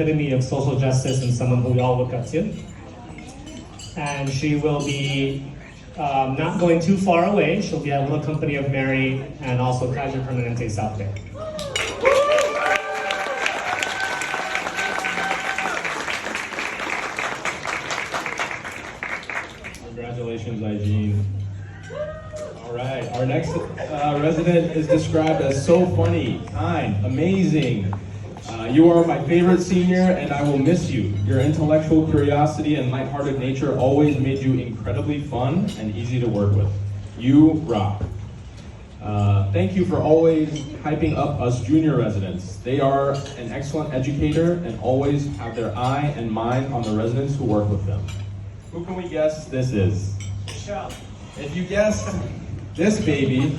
epitome of social justice and someone who we all look up to. And she will be not going too far away. She'll be at Little Company of Mary and also Kaiser Permanente South Bay. Congratulations, Aijin. All right, our next resident is described as so funny, kind, amazing. You are my favorite senior, and I will miss you. Your intellectual curiosity and lighthearted nature always made you incredibly fun and easy to work with. You rock. Thank you for always hyping up us junior residents. They are an excellent educator and always have their eye and mind on the residents who work with them. Who can we guess this is? Michelle. If you guessed this baby, who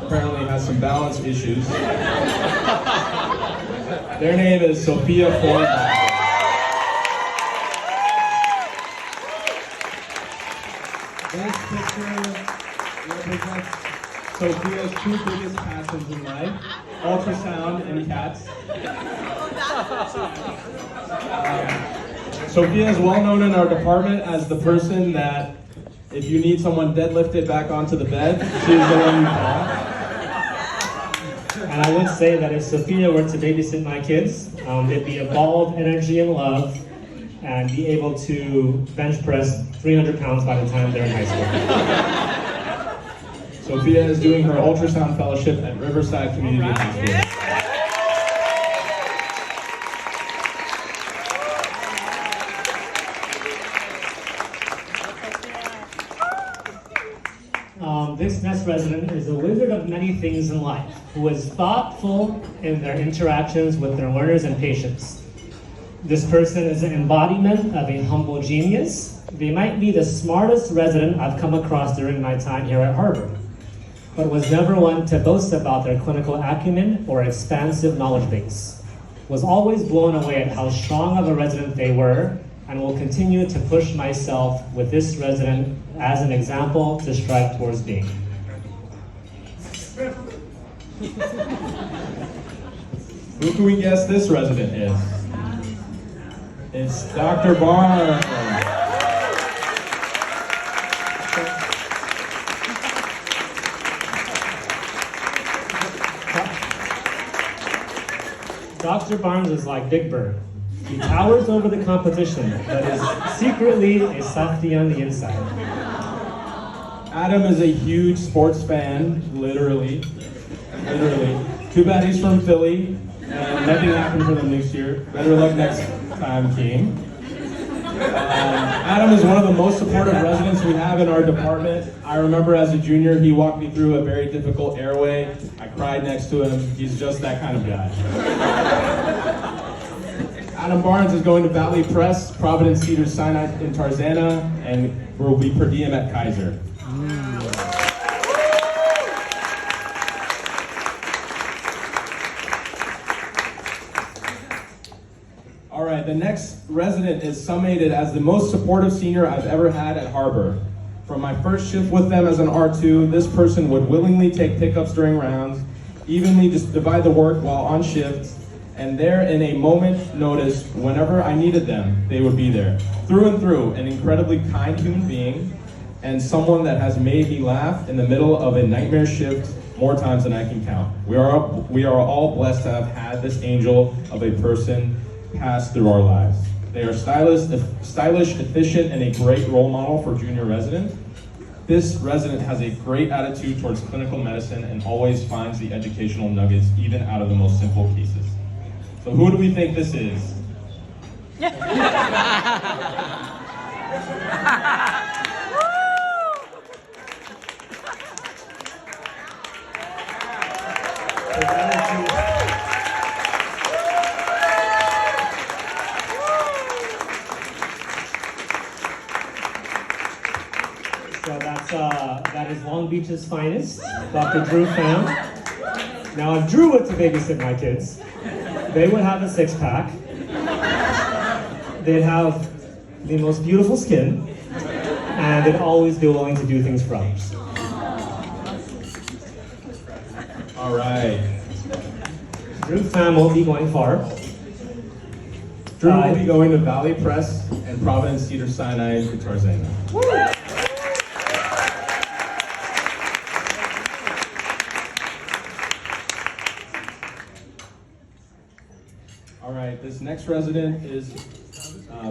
apparently has some balance issues, their name is Sophia Ford. This picture represents Sophia's two biggest passions in life, ultrasound and cats. Sophia is well known in our department as the person that, if you need someone deadlifted back onto the bed, she's the one you call. And I would say that if Sophia were to babysit my kids, they'd be a ball of energy and love and be able to bench press 300 pounds by the time they're in high school. Sophia is doing her ultrasound fellowship at Riverside Community Hospital. This next resident is a wizard of many things in life, who is thoughtful in their interactions with their learners and patients. This person is an embodiment of a humble genius. They might be the smartest resident I've come across during my time here at Harvard, but was never one to boast about their clinical acumen or expansive knowledge base. Was always blown away at how strong of a resident they were, and will continue to push myself with this resident as an example to strive towards being. Who can we guess this resident is? It's Dr. Barnes. Dr. Barnes is like Big Bird. He towers over the competition, but is secretly a softie on the inside. Adam is a huge sports fan, literally. Too bad he's from Philly, and nothing happened for them this year. Better luck next time, King. Adam is one of the most supportive residents we have in our department. I remember as a junior, he walked me through a very difficult airway. I cried next to him. He's just that kind of guy. Adam Barnes is going to Valley Press, Providence Cedars Sinai in Tarzana, and will be per diem at Kaiser. All right, the next resident is summated as the most supportive senior I've ever had at Harbor. From my first shift with them as an R2, this person would willingly take pickups during rounds, evenly just divide the work while on shift, and there in a moment notice, whenever I needed them, they would be there. Through and through, an incredibly kind human being, and someone that has made me laugh in the middle of a nightmare shift more times than I can count. We are all blessed to have had this angel of a person pass through our lives. They are stylish, efficient, and a great role model for junior residents. This resident has a great attitude towards clinical medicine and always finds the educational nuggets even out of the most simple cases. So who do we think this is? So that is Long Beach's finest, Dr. Drew Pham. Now if Drew were to babysit my kids, they would have a six-pack. They'd have the most beautiful skin, and they'd always be willing to do things for others. All right. Drew Pham won't be going far. Drew will be going to Valley Press and Providence Cedar Sinai to Tarzana. All right, this next resident is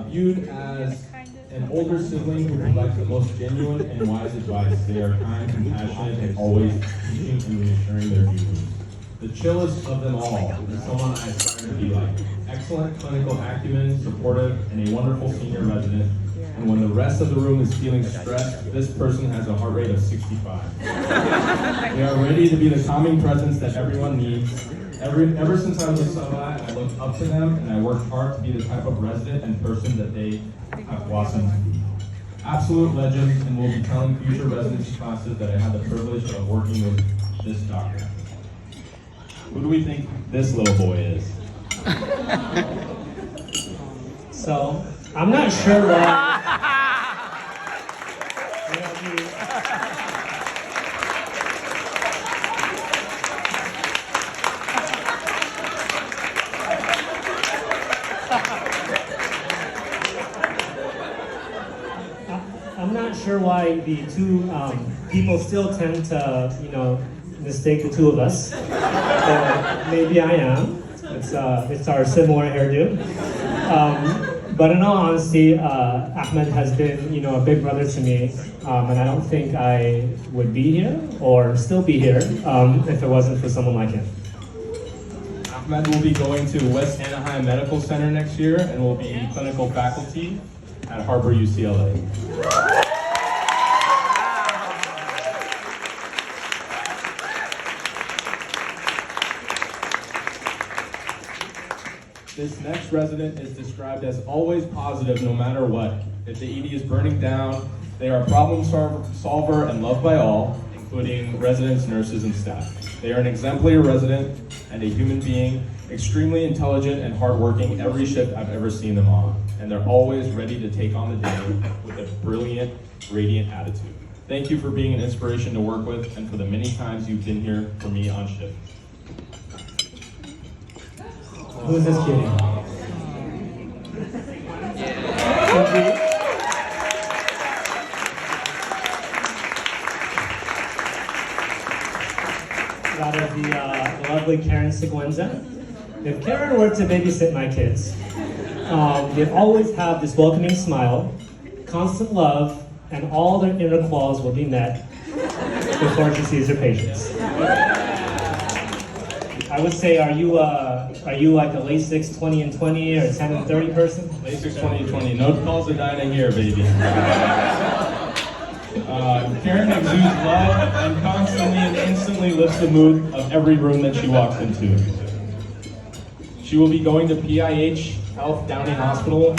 viewed as an older sibling who provides the most genuine and wise advice. They are kind, compassionate, and always teaching and reassuring their viewers. The chillest of them all is someone I aspire to be like. Excellent clinical acumen, supportive, and a wonderful senior resident. And when the rest of the room is feeling stressed, this person has a heart rate of 65. They are ready to be the calming presence that everyone needs. Ever since I was a sub-I, I looked up to them, and I worked hard to be the type of resident and person that they have blossomed to be. Absolute legends, and will be telling future residency classes that I had the privilege of working with this doctor. Who do we think this little boy is? So, I'm not sure why. I'm not sure why the two people still tend to, mistake the two of us. Or maybe I am. It's our similar hairdo. But in all honesty, Ahmed has been, a big brother to me, and I don't think I would be here or still be here if it wasn't for someone like him. Ahmed will be going to West Anaheim Medical Center next year and will be clinical faculty at Harbor UCLA. This next resident is described as always positive no matter what. If the ED is burning down, they are a problem solver and loved by all, including residents, nurses, and staff. They are an exemplary resident and a human being, extremely intelligent and hardworking every shift I've ever seen them on. And they're always ready to take on the day with a brilliant, radiant attitude. Thank you for being an inspiration to work with and for the many times you've been here for me on shift. Who's this kid? That is the lovely Karen Seguenza. If Karen were to babysit my kids, they'd always have this welcoming smile, constant love, and all their inner quals will be met before she sees her patients. I would say, are you like a LASIK 20 and 20 or 10 and 30 person? LASIK 20 and 20. No calls are dying here, baby. Karen exudes love and constantly and instantly lifts the mood of every room that she walks into. She will be going to PIH Health Downey Hospital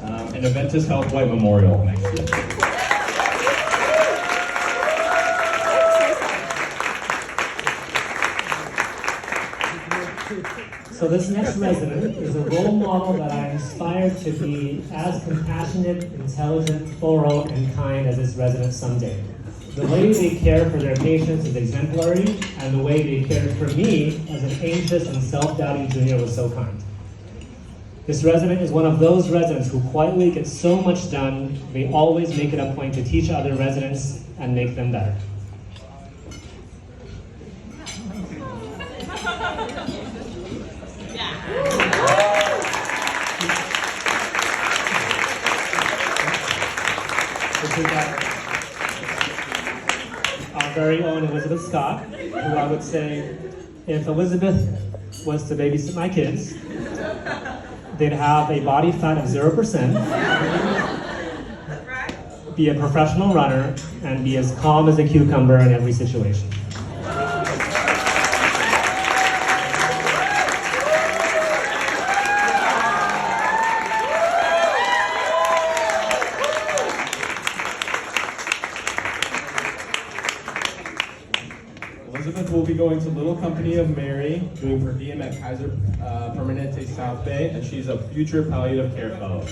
and Aventis Health White Memorial next year. So this next resident is a role model that I aspire to be as compassionate, intelligent, thorough, and kind as this resident someday. The way they care for their patients is exemplary, and the way they cared for me as an anxious and self-doubting junior was so kind. This resident is one of those residents who quietly get so much done, they always make it a point to teach other residents and make them better. This is our very own Elizabeth Scott, who I would say, if Elizabeth was to babysit my kids, they'd have a body fat of 0%, be a professional runner, and be as calm as a cucumber in every situation. Elizabeth will be going to Little Company of Mary, doing per diem at Kaiser Permanente South Bay, and she's a future palliative care fellow.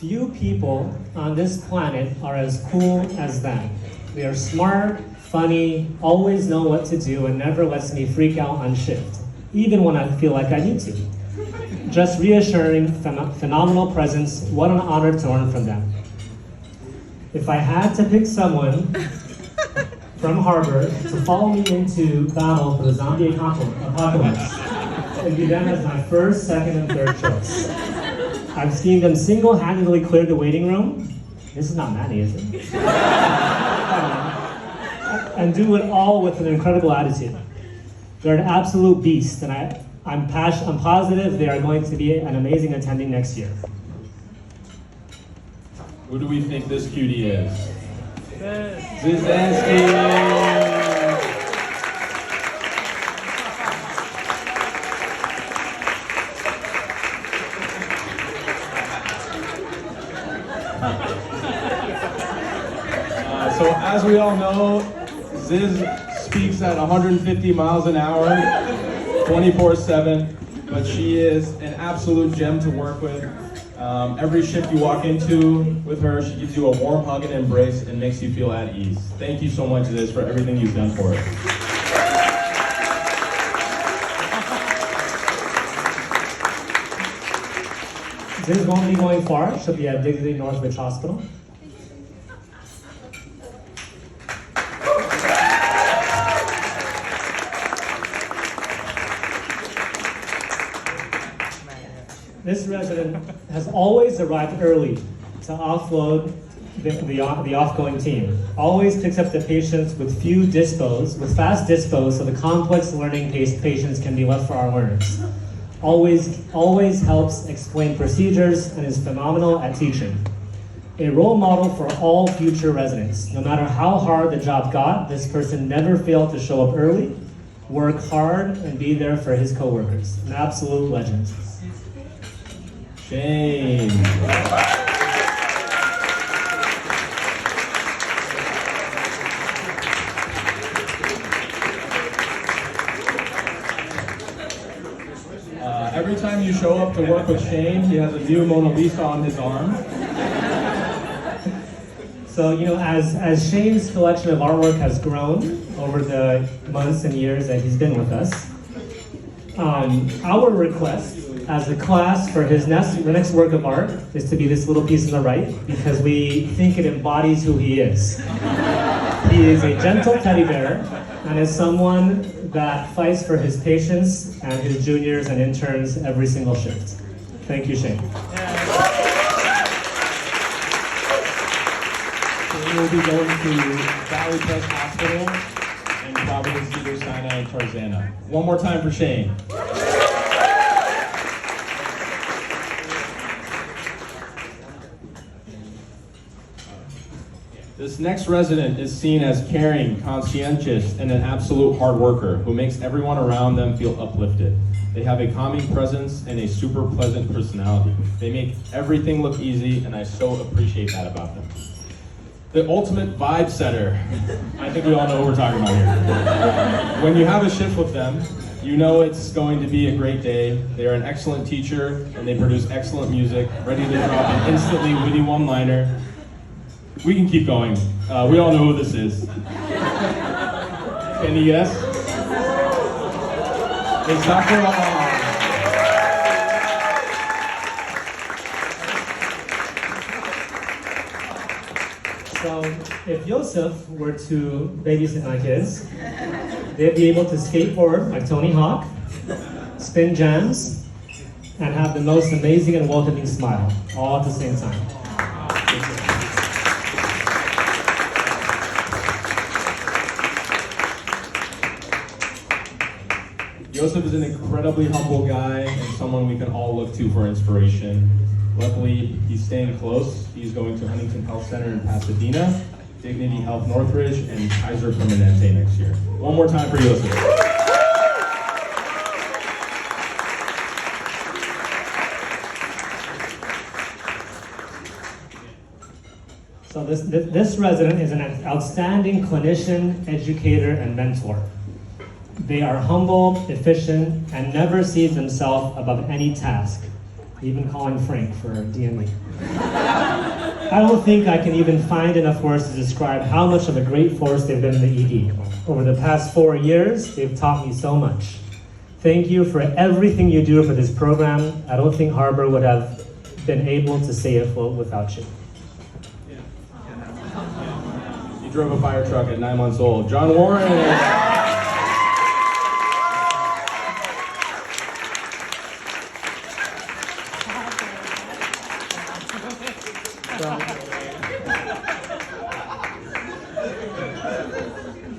Few people on this planet are as cool as them. They are smart, funny, always know what to do, and never lets me freak out on shift, even when I feel like I need to. Just reassuring, phenomenal presence. What an honor to learn from them. If I had to pick someone from Harbor to follow me into battle for the zombie apocalypse, it would be them as my first, second, and third choice. I've seen them single-handedly clear the waiting room. This is not Manny, is it? And do it all with an incredible attitude. They're an absolute beast, and I'm positive they are going to be an amazing attending next year. Who do we think this cutie is? Zizansky! So as we all know, Ziz speaks at 150 miles an hour, 24/7, but she is an absolute gem to work with. Every shift you walk into with her, she gives you a warm hug and embrace and makes you feel at ease. Thank you so much, Ziz, for everything you've done for us. Ziz won't be going far. She'll be at Dignity Northwich Hospital. This resident has always arrived early to offload the off-going team. Always picks up the patients with fast dispos, so the complex learning patients can be left for our learners. Always helps explain procedures and is phenomenal at teaching. A role model for all future residents. No matter how hard the job got, this person never failed to show up early, work hard, and be there for his coworkers. An absolute legend. Shane. Every time you show up to work with Shane, he has a new Mona Lisa on his arm. So, as Shane's collection of artwork has grown over the months and years that he's been with us, our request as a class for the next work of art is to be this little piece on the right, because we think it embodies who he is. He is a gentle teddy bear and is someone that fights for his patients and his juniors and interns every single shift. Thank you, Shane. So we will be going to Valley Crest Hospital and Providence, Cedars-Sinai, and Tarzana. One more time for Shane. This next resident is seen as caring, conscientious, and an absolute hard worker who makes everyone around them feel uplifted. They have a calming presence and a super pleasant personality. They make everything look easy, and I so appreciate that about them. The ultimate vibe setter. I think we all know what we're talking about here. When you have a shift with them, you know it's going to be a great day. They are an excellent teacher, and they produce excellent music, ready to drop an instantly witty one-liner. We can keep going. We all know who this is. Can you guess? It's Dr. Alam. So, if Yosef were to babysit my kids, they'd be able to skateboard like Tony Hawk, spin jams, and have the most amazing and welcoming smile, all at the same time. Yosef is an incredibly humble guy and someone we can all look to for inspiration. Luckily, he's staying close. He's going to Huntington Health Center in Pasadena, Dignity Health Northridge, and Kaiser Permanente next year. One more time for Yosef. So this resident is an outstanding clinician, educator, and mentor. They are humble, efficient, and never sees themselves above any task. even calling Frank for DME. I don't think I can even find enough words to describe how much of a great force they've been in the ED. Over the past 4 years, they've taught me so much. Thank you for everything you do for this program. I don't think Harbor would have been able to stay afloat without you. He drove a fire truck at 9 months old. John Warren.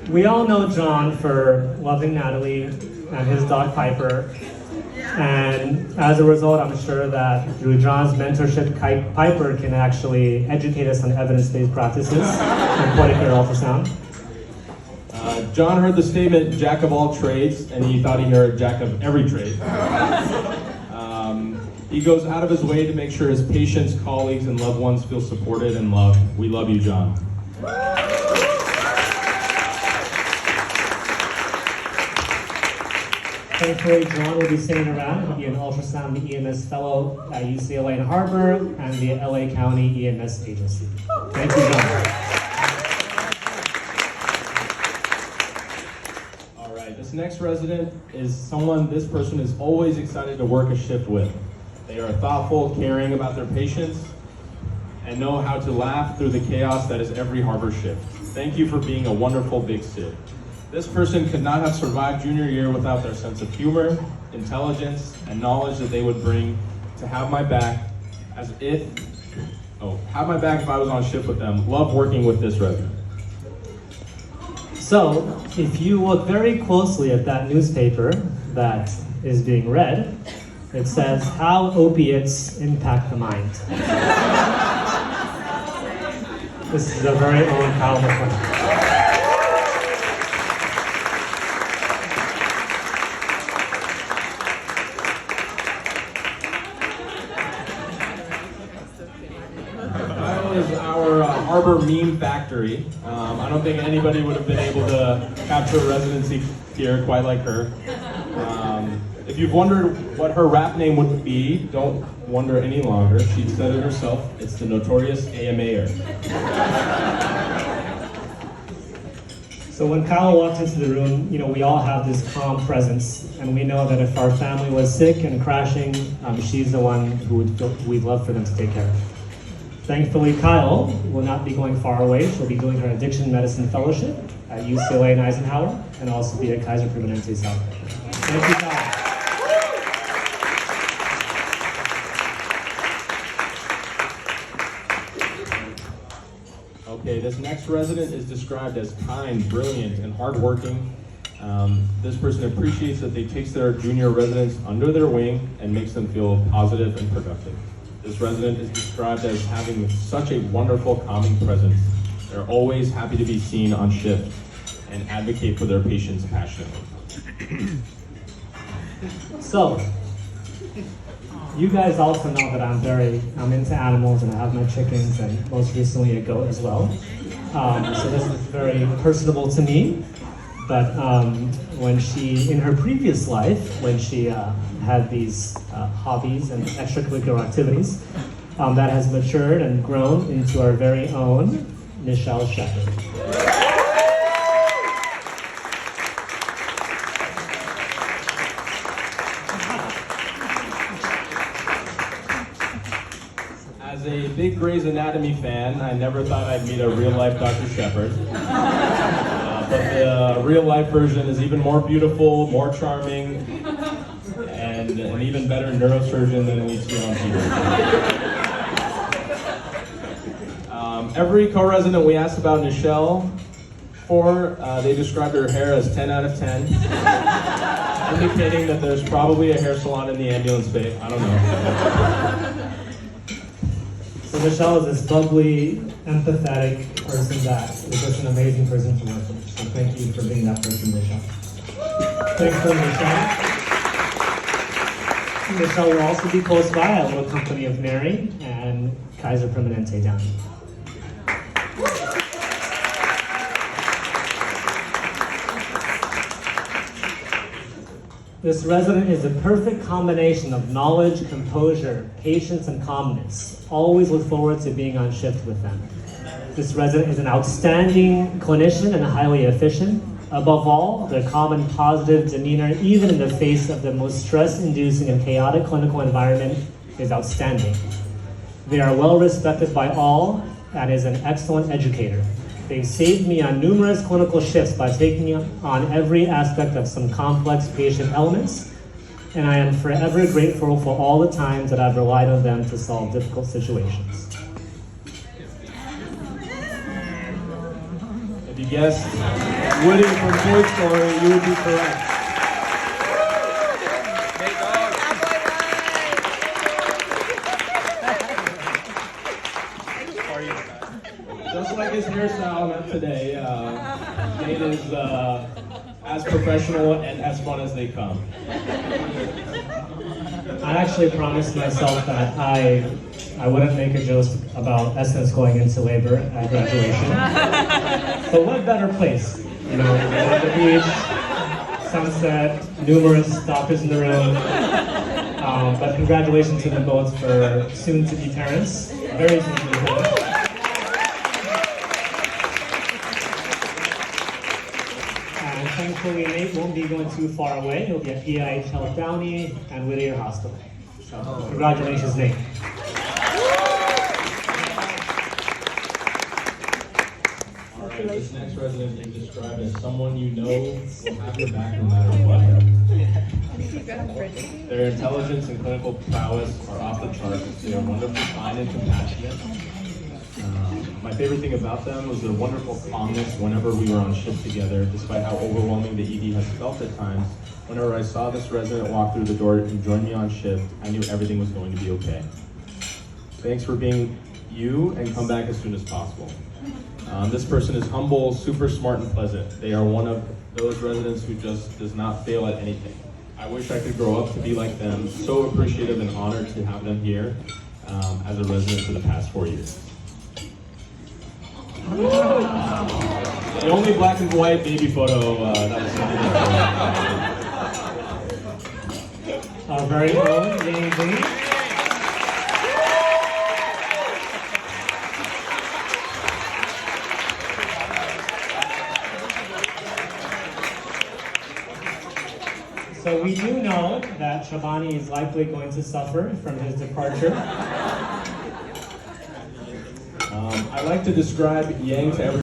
We all know John for loving Natalie and his dog Piper. And as a result, I'm sure that through John's mentorship, Piper can actually educate us on evidence-based practices in point-of-care ultrasound. John heard the statement, jack of all trades, and he thought he heard jack of every trade. He goes out of his way to make sure his patients, colleagues, and loved ones feel supported and loved. We love you, John. Thankfully, John will be staying around. He'll be an ultrasound EMS fellow at UCLA and Harbor and the LA County EMS agency. Thank you, John. All right, this next resident is someone this person is always excited to work a shift with. They are thoughtful, caring about their patients, and know how to laugh through the chaos that is every Harbor shift. Thank you for being a wonderful Big Sid. This person could not have survived junior year without their sense of humor, intelligence, and knowledge that they would bring to have my back have my back if I was on shift with them. Love working with this resident. So, if you look very closely at that newspaper that is being read, it says how opiates impact the mind. This is a very own Kyle McCoy. Is our Harbor meme factory. I don't think anybody would have been able to capture a residency here quite like her. If you've wondered what her rap name would be, don't wonder any longer. She said it herself. It's the Notorious AMAer. So when Kyle walked into the room, we all have this calm presence, and we know that if our family was sick and crashing, she's the one who we'd love for them to take care of. Thankfully, Kyle will not be going far away. She'll be doing her addiction medicine fellowship at UCLA and Eisenhower, and also be at Kaiser Permanente South. Thank you, Kyle. Okay, this next resident is described as kind, brilliant, and hardworking. This person appreciates that they take their junior residents under their wing and makes them feel positive and productive. This resident is described as having such a wonderful, calming presence. They're always happy to be seen on shift and advocate for their patients passionately. So, you guys also know that I'm into animals, and I have my chickens, and most recently a goat as well. So this is very personable to me. But when in her previous life, when she had these hobbies and extracurricular activities, that has matured and grown into our very own Nichelle Shepherd. As a big Grey's Anatomy fan, I never thought I'd meet a real-life Dr. Shepherd. But the real-life version is even more beautiful, more charming, and an even better neurosurgeon than we see on TV. Every co-resident we asked about Nichelle they described her hair as 10 out of 10, indicating that there's probably a hair salon in the ambulance bay. I don't know. So Nichelle is this bubbly, empathetic person that is just an amazing person to work with. So thank you for being that person, Nichelle. Thanks for Nichelle. Nichelle will also be close by a little company of Mary and Kaiser Permanente down here. This resident is a perfect combination of knowledge, composure, patience, and calmness. Always look forward to being on shift with them. This resident is an outstanding clinician and highly efficient. Above all, their calm and positive demeanor, even in the face of the most stress-inducing and chaotic clinical environment, is outstanding. They are well respected by all and is an excellent educator. They've saved me on numerous clinical shifts by taking on every aspect of some complex patient elements, and I am forever grateful for all the times that I've relied on them to solve difficult situations. If you guessed Woody from Toy Story, you would be correct. Just like his hairstyle today, Nate is as professional and as fun as they come. I actually promised myself that I wouldn't make a joke about Essence going into labor at graduation. But what better place? You know, at the beach, sunset, numerous doctors in the room. But congratulations to them both for soon-to-be parents. Very soon-to-be parents. And thankfully, Nate won't be going too far away. He'll be at PIH Health Downey and Whittier Hospital. So congratulations, Nate. Alright, this next resident is described as someone you know will have your back no matter what. Their intelligence and clinical prowess are off the charts. They are wonderfully kind and compassionate. My favorite thing about them was their wonderful calmness whenever we were on shift together, despite how overwhelming the ED has felt at times. Whenever I saw this resident walk through the door and join me on shift, I knew everything was going to be okay. Thanks for being you, and come back as soon as possible. This person is humble, super smart, and pleasant. They are one of those residents who just does not fail at anything. I wish I could grow up to be like them. So appreciative and honored to have them here as a resident for the past 4 years. The only black and white baby photo that was taken. Our very own Yang Lee. So we do know that Shabani is likely going to suffer from his departure. I like to describe Yang to everyone.